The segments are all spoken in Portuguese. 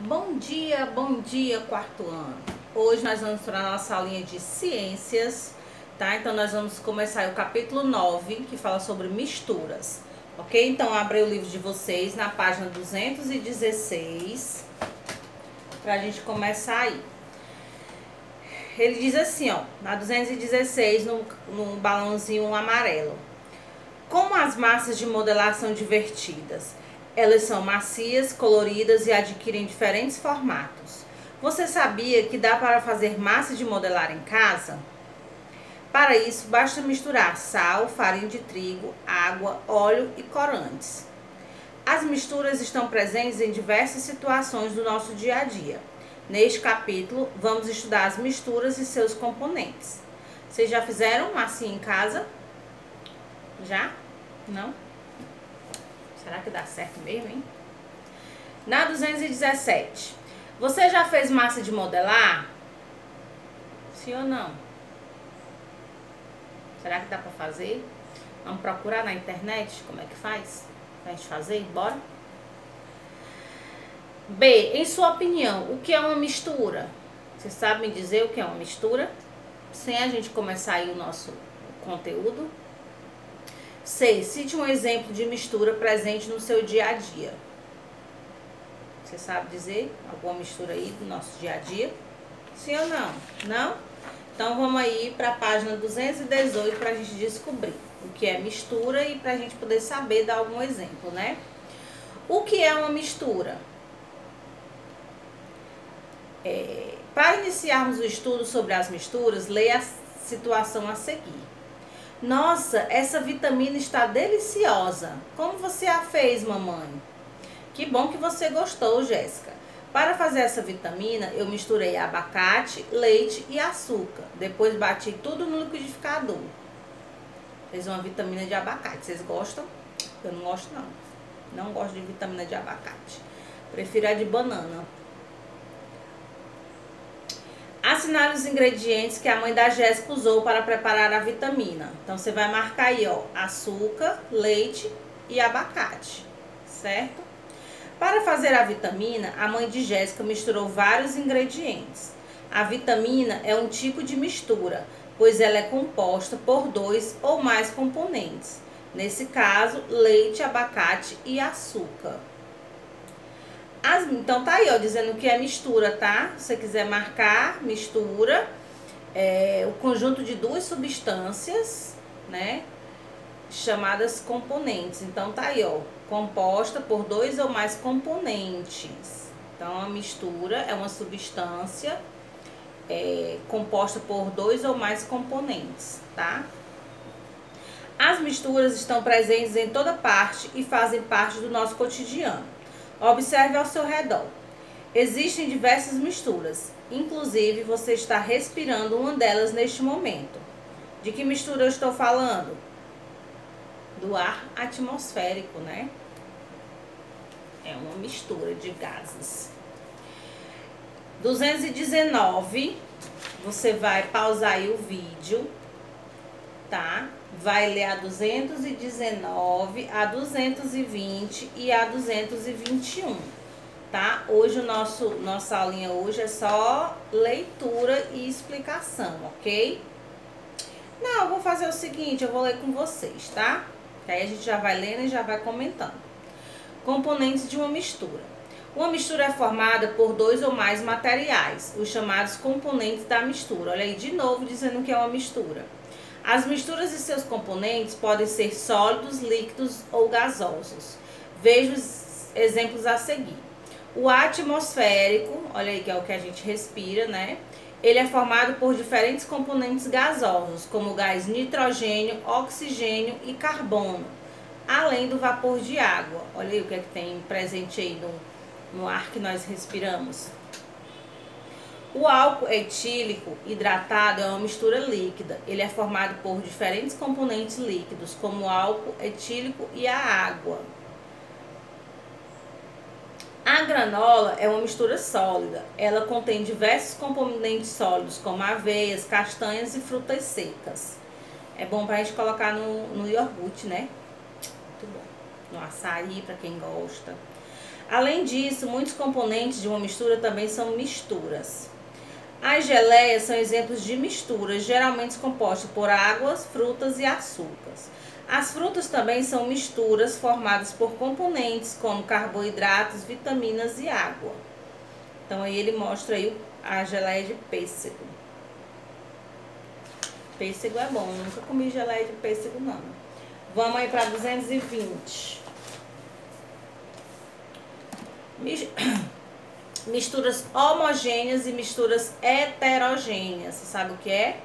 Bom dia, quarto ano. Hoje nós vamos para a nossa aulinha de ciências, tá? Então nós vamos começar o capítulo 9, que fala sobre misturas, ok? Então abre o livro de vocês na página 216, pra gente começar aí. Ele diz assim, ó, na 216, no balãozinho amarelo. Como as massas de modelar são divertidas? Elas são macias, coloridas e adquirem diferentes formatos. Você sabia que dá para fazer massa de modelar em casa? Para isso, basta misturar sal, farinha de trigo, água, óleo e corantes. As misturas estão presentes em diversas situações do nosso dia a dia. Neste capítulo, vamos estudar as misturas e seus componentes. Vocês já fizeram massinha em casa? Já? Não? Será que dá certo mesmo, hein? Na 217. Você já fez massa de modelar? Sim ou não? Será que dá pra fazer? Vamos procurar na internet como é que faz? Pra gente fazer? Bora? B. Em sua opinião, o que é uma mistura? Você sabe me dizer o que é uma mistura? Sem a gente começar aí o nosso conteúdo. C. Cite um exemplo de mistura presente no seu dia a dia. Você sabe dizer alguma mistura aí do nosso dia a dia? Sim ou não? Não? Então vamos aí para a página 218 para a gente descobrir o que é mistura e para a gente poder saber dar algum exemplo, né? O que é uma mistura? Para iniciarmos o estudo sobre as misturas, leia a situação a seguir. Nossa, essa vitamina está deliciosa. Como você a fez, mamãe? Que bom que você gostou, Jéssica. Para fazer essa vitamina, eu misturei abacate, leite e açúcar. Depois bati tudo no liquidificador. Fez uma vitamina de abacate. Vocês gostam? Eu não gosto, não. Não gosto de vitamina de abacate. Prefiro a de banana. Assinale os ingredientes que a mãe da Jéssica usou para preparar a vitamina. Então, você vai marcar aí, ó, açúcar, leite e abacate, certo? Para fazer a vitamina, a mãe de Jéssica misturou vários ingredientes. A vitamina é um tipo de mistura, pois ela é composta por 2 ou mais componentes. Nesse caso, leite, abacate e açúcar. Então tá aí, ó, dizendo que é mistura, tá? Se você quiser marcar, mistura, o conjunto de duas substâncias, né? Chamadas componentes. Então tá aí, ó, composta por 2 ou mais componentes. Então a mistura é uma substância composta por 2 ou mais componentes, tá? As misturas estão presentes em toda parte e fazem parte do nosso cotidiano. Observe ao seu redor. Existem diversas misturas, inclusive você está respirando uma delas neste momento. De que mistura eu estou falando? Do ar atmosférico, né? É uma mistura de gases. 219, você vai pausar aí o vídeo, tá? Vai ler a 219, a 220 e a 221, tá? Hoje nossa aulinha hoje é só leitura e explicação, ok? Não, eu vou fazer o seguinte, eu vou ler com vocês, tá? Que aí a gente já vai lendo e já vai comentando. Componentes de uma mistura. Uma mistura é formada por 2 ou mais materiais, os chamados componentes da mistura. Olha aí de novo dizendo que é uma mistura. As misturas e seus componentes podem ser sólidos, líquidos ou gasosos. Veja os exemplos a seguir. O ar atmosférico, olha aí que é o que a gente respira, né? Ele é formado por diferentes componentes gasosos, como o gás nitrogênio, oxigênio e carbono, além do vapor de água. Olha aí o que é que tem presente aí no ar que nós respiramos. O álcool etílico hidratado é uma mistura líquida. Ele é formado por diferentes componentes líquidos, como o álcool etílico e a água. A granola é uma mistura sólida. Ela contém diversos componentes sólidos, como aveias, castanhas e frutas secas. É bom pra gente colocar no iogurte, né? Muito bom. No açaí, pra quem gosta. Além disso, muitos componentes de uma mistura também são misturas. As geleias são exemplos de misturas, geralmente compostas por águas, frutas e açúcares. As frutas também são misturas formadas por componentes como carboidratos, vitaminas e água. Então aí ele mostra aí a geleia de pêssego. Pêssego é bom, nunca comi geleia de pêssego não. Vamos aí para 220. Misturas homogêneas e misturas heterogêneas. Você sabe o que é?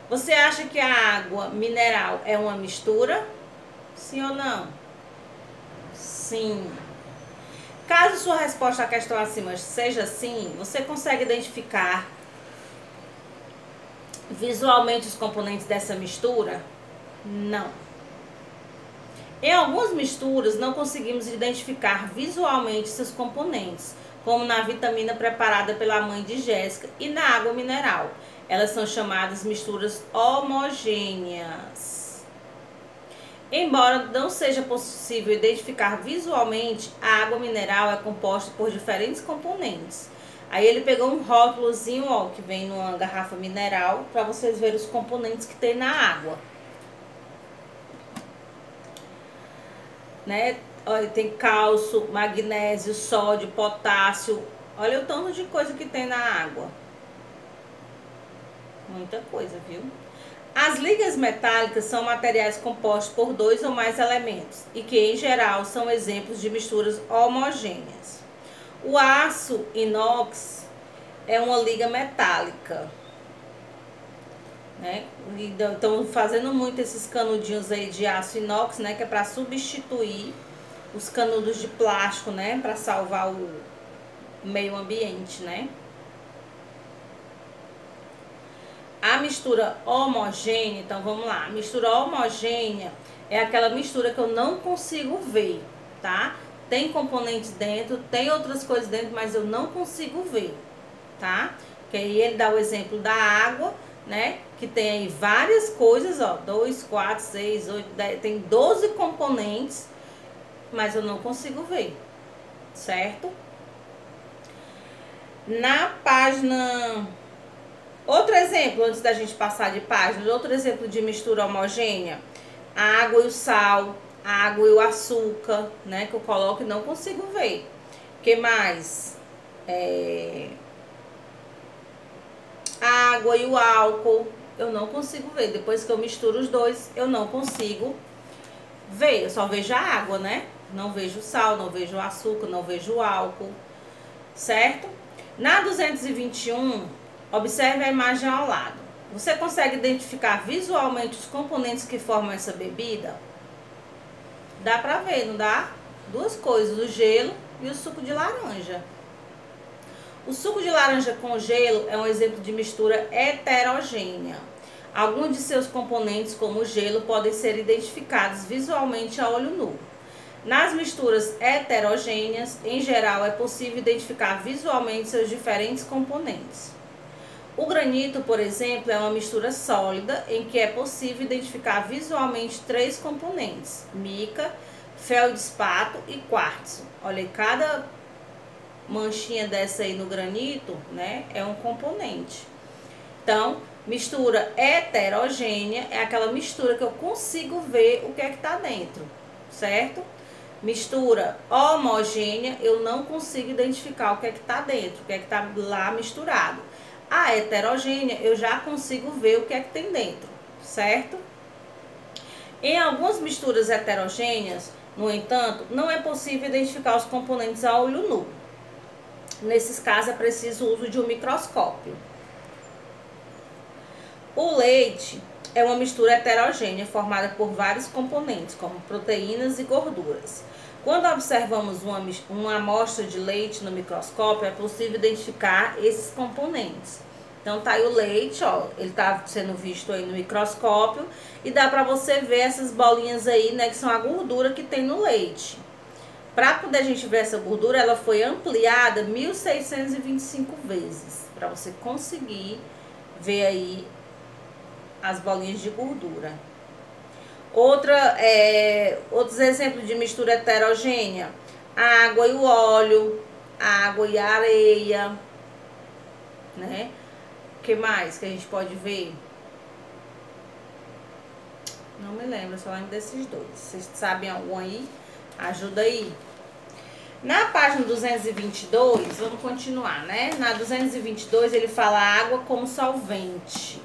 Você acha que a água mineral é uma mistura? Sim ou não? Sim. Caso sua resposta à questão acima seja sim, você consegue identificar visualmente os componentes dessa mistura? Não. Em algumas misturas não conseguimos identificar visualmente seus componentes, como na vitamina preparada pela mãe de Jéssica e na água mineral. Elas são chamadas misturas homogêneas. Embora não seja possível identificar visualmente, a água mineral é composta por diferentes componentes. Aí ele pegou um rótulozinho, ó, que vem numa garrafa mineral, para vocês verem os componentes que tem na água. Né? Olha, tem cálcio, magnésio, sódio, potássio. Olha o tanto de coisa que tem na água. Muita coisa, viu? As ligas metálicas são materiais compostos por dois ou mais elementos e que, em geral, são exemplos de misturas homogêneas. O aço inox é uma liga metálica. Né? Estão fazendo muito esses canudinhos aí de aço inox, né? Que é para substituir os canudos de plástico, né? Para salvar o meio ambiente, né? A mistura homogênea, então vamos lá. A mistura homogênea é aquela mistura que eu não consigo ver, tá? Tem componentes dentro, tem outras coisas dentro, mas eu não consigo ver, tá? Que aí ele dá o exemplo da água, né? Que tem aí várias coisas, ó, 2, 4, 6, 8, 10, tem 12 componentes, mas eu não consigo ver, certo? Na página... Outro exemplo, antes da gente passar de página, outro exemplo de mistura homogênea, a água e o sal, a água e o açúcar, né? Que eu coloco e não consigo ver. O que mais? A água e o álcool, eu não consigo ver. Depois que eu misturo os dois, eu não consigo ver. Eu só vejo a água, né? Não vejo o sal, não vejo o açúcar, não vejo o álcool, certo? Na 221, observe a imagem ao lado. Você consegue identificar visualmente os componentes que formam essa bebida? Dá pra ver, não dá? Duas coisas, o gelo e o suco de laranja. O suco de laranja com gelo é um exemplo de mistura heterogênea. Alguns de seus componentes, como o gelo, podem ser identificados visualmente a olho nu. Nas misturas heterogêneas, em geral, é possível identificar visualmente seus diferentes componentes. O granito, por exemplo, é uma mistura sólida em que é possível identificar visualmente três componentes: mica, feldespato e quartzo. Olha, cada manchinha dessa aí no granito, né, é um componente. Então, mistura heterogênea é aquela mistura que eu consigo ver o que é que tá dentro, certo? Mistura homogênea, eu não consigo identificar o que é que tá dentro, o que é que tá lá misturado. A heterogênea, eu já consigo ver o que é que tem dentro, certo? Em algumas misturas heterogêneas, no entanto, não é possível identificar os componentes a olho nu. Nesses casos, é preciso o uso de um microscópio. O leite é uma mistura heterogênea formada por vários componentes, como proteínas e gorduras. Quando observamos uma amostra de leite no microscópio, é possível identificar esses componentes. Então tá aí o leite, ó, ele tá sendo visto aí no microscópio e dá pra você ver essas bolinhas aí, né, que são a gordura que tem no leite. Pra poder a gente ver essa gordura, ela foi ampliada 1625 vezes, pra você conseguir ver aí as bolinhas de gordura. Outros exemplos de mistura heterogênea: a água e o óleo, a água e a areia, né? O que mais que a gente pode ver? Não me lembro, só lembro desses dois. Vocês sabem algum aí? Ajuda aí. Na página 222, vamos continuar, né? Na 222 ele fala água como solvente.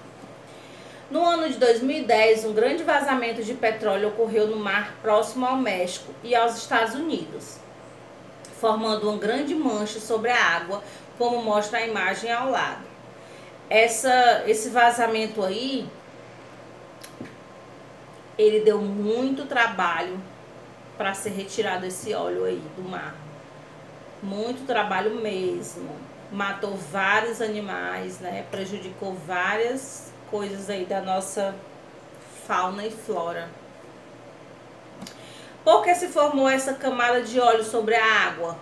No ano de 2010, um grande vazamento de petróleo ocorreu no mar próximo ao México e aos Estados Unidos, formando uma grande mancha sobre a água, como mostra a imagem ao lado. Esse vazamento aí, ele deu muito trabalho para ser retirado esse óleo aí do mar. Muito trabalho mesmo. Matou vários animais, né? Prejudicou várias coisas aí da nossa fauna e flora. Por que se formou essa camada de óleo sobre a água?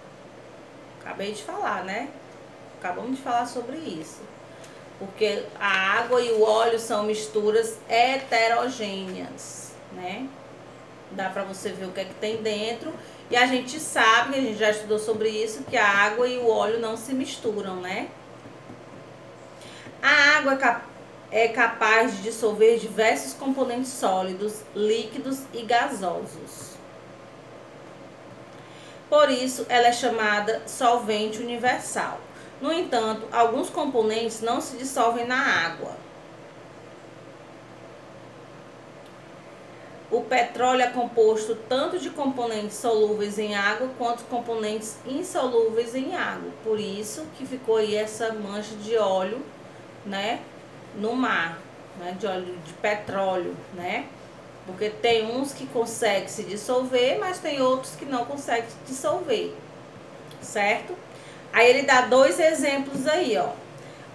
Acabei de falar, né? Acabamos de falar sobre isso. Porque a água e o óleo são misturas heterogêneas, né? Dá pra você ver o que é que tem dentro. E a gente sabe, a gente já estudou sobre isso, que a água e o óleo não se misturam, né? A água é capaz de dissolver diversos componentes sólidos, líquidos e gasosos. Por isso, ela é chamada solvente universal. No entanto, alguns componentes não se dissolvem na água. O petróleo é composto tanto de componentes solúveis em água quanto componentes insolúveis em água. Por isso que ficou aí essa mancha de óleo, né, no mar, né, de óleo de petróleo, né? Porque tem uns que conseguem se dissolver, mas tem outros que não conseguem se dissolver, certo? Aí ele dá dois exemplos aí, ó.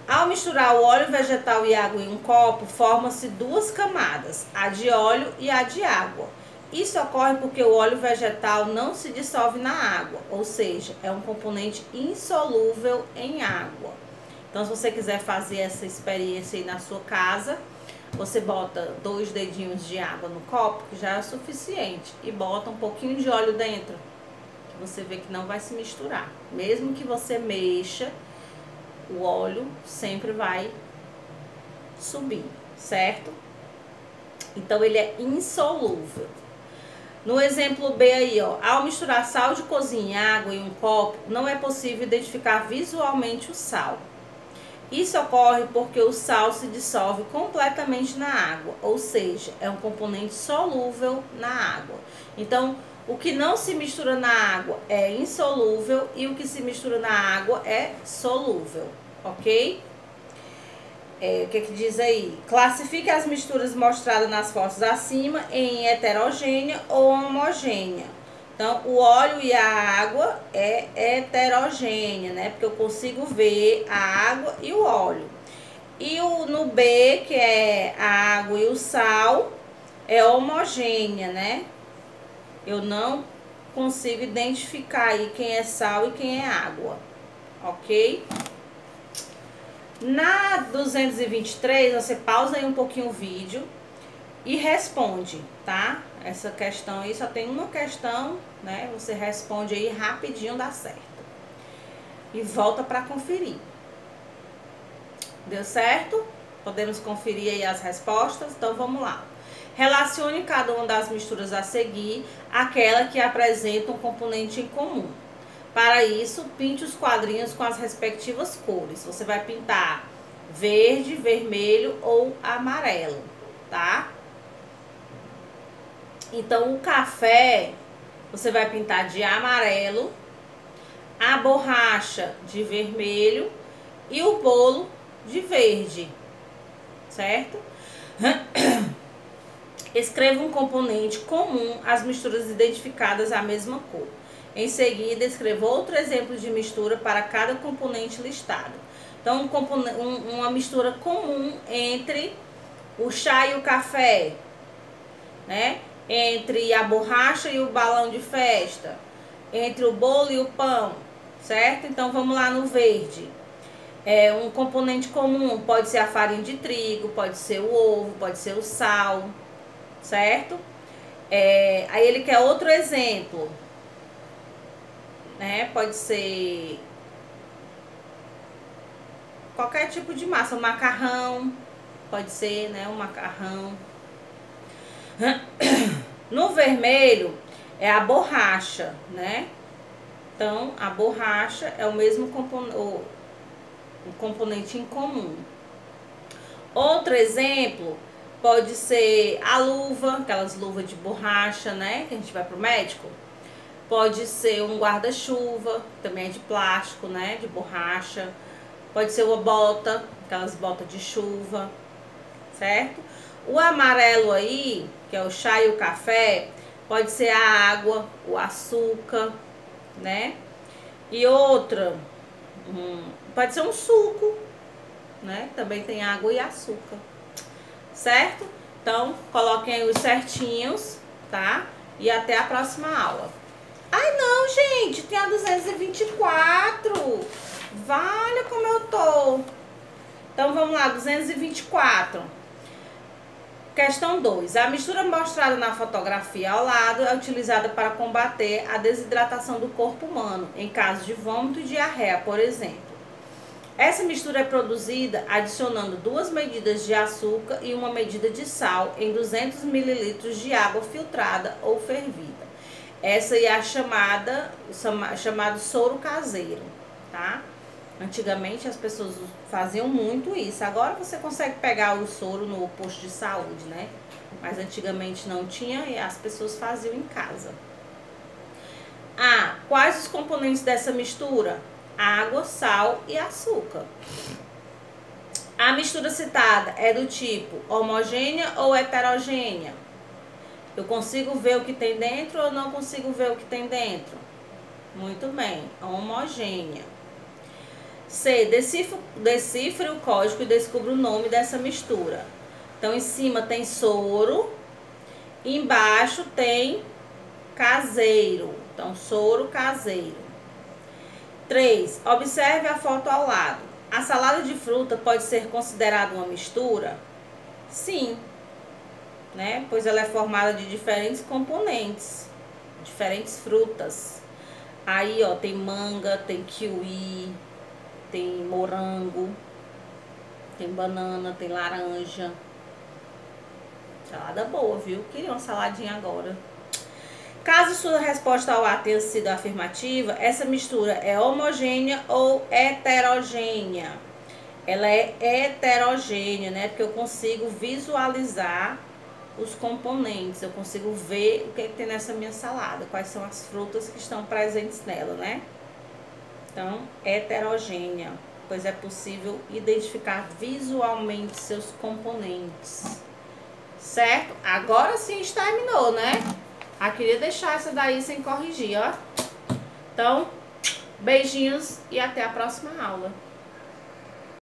Ao misturar o óleo vegetal e água em um copo, formam-se duas camadas, a de óleo e a de água. Isso ocorre porque o óleo vegetal não se dissolve na água, ou seja, é um componente insolúvel em água. Então, se você quiser fazer essa experiência aí na sua casa, você bota 2 dedinhos de água no copo, que já é suficiente, e bota um pouquinho de óleo dentro, que você vê que não vai se misturar. Mesmo que você mexa, o óleo sempre vai subir, certo? Então, ele é insolúvel. No exemplo B aí, ó, ao misturar sal de cozinha e água em um copo, não é possível identificar visualmente o sal. Isso ocorre porque o sal se dissolve completamente na água, ou seja, é um componente solúvel na água. Então, o que não se mistura na água é insolúvel e o que se mistura na água é solúvel, ok? O que diz aí? Classifique as misturas mostradas nas fotos acima em heterogênea ou homogênea. Então, o óleo e a água é heterogênea, né? Porque eu consigo ver a água e o óleo. E no B, que é a água e o sal, é homogênea, né? Eu não consigo identificar aí quem é sal e quem é água, ok? Na 223, você pausa aí um pouquinho o vídeo e responde, tá? Essa questão aí, só tem uma questão, né? Você responde aí rapidinho, dá certo. E volta para conferir. Deu certo? Podemos conferir aí as respostas? Então, vamos lá. Relacione cada uma das misturas a seguir àquela que apresenta um componente em comum. Para isso, pinte os quadrinhos com as respectivas cores. Você vai pintar verde, vermelho ou amarelo, tá? Então, o café você vai pintar de amarelo, a borracha de vermelho e o bolo de verde, certo? Escreva um componente comum às misturas identificadas à mesma cor. Em seguida, escreva outro exemplo de mistura para cada componente listado. Então, uma mistura comum entre o chá e o café, né? Entre a borracha e o balão de festa, entre o bolo e o pão, certo? Então, vamos lá no verde. Um componente comum pode ser a farinha de trigo, pode ser o ovo, pode ser o sal, certo? Aí ele quer outro exemplo. né? Pode ser qualquer tipo de massa, um macarrão, pode ser, né, um macarrão. No vermelho é a borracha, né? Então, a borracha é o mesmo componente em comum. Outro exemplo pode ser a luva, aquelas luvas de borracha, né? Que a gente vai pro médico. Pode ser um guarda-chuva, também é de plástico, né? De borracha. Pode ser uma bota, aquelas botas de chuva, certo? O amarelo aí, que é o chá e o café, pode ser a água, o açúcar, né? E outra, pode ser um suco, né? Também tem água e açúcar, certo? Então, coloquem aí os certinhos, tá? E até a próxima aula. Ai, não, gente, tem a 224. Vale como eu tô. Então, vamos lá, 224. Questão 2. A mistura mostrada na fotografia ao lado é utilizada para combater a desidratação do corpo humano, em caso de vômito e diarreia, por exemplo. Essa mistura é produzida adicionando 2 medidas de açúcar e 1 medida de sal em 200 ml de água filtrada ou fervida. Essa aí é a chamado soro caseiro, tá? Antigamente as pessoas faziam muito isso. Agora você consegue pegar o soro no posto de saúde, né? Mas antigamente não tinha e as pessoas faziam em casa. Quais os componentes dessa mistura? Água, sal e açúcar. A mistura citada é do tipo homogênea ou heterogênea? Eu consigo ver o que tem dentro ou não consigo ver o que tem dentro? Muito bem, homogênea. C. Decifre o código e descubra o nome dessa mistura. Então, em cima tem soro, embaixo tem caseiro. Então, soro caseiro. 3. Observe a foto ao lado. A salada de fruta pode ser considerada uma mistura? Sim, né? Pois ela é formada de diferentes componentes, diferentes frutas. Aí, ó, tem manga, tem kiwi, tem morango, tem banana, tem laranja. Salada boa, viu? Queria uma saladinha agora. Caso sua resposta ao A tenha sido afirmativa, essa mistura é homogênea ou heterogênea? Ela é heterogênea, né? Porque eu consigo visualizar os componentes, eu consigo ver o que é que tem nessa minha salada, quais são as frutas que estão presentes nela, né? Então, heterogênea, pois é possível identificar visualmente seus componentes, certo? Agora sim terminou, né? Queria deixar essa daí sem corrigir, ó. Então, beijinhos e até a próxima aula.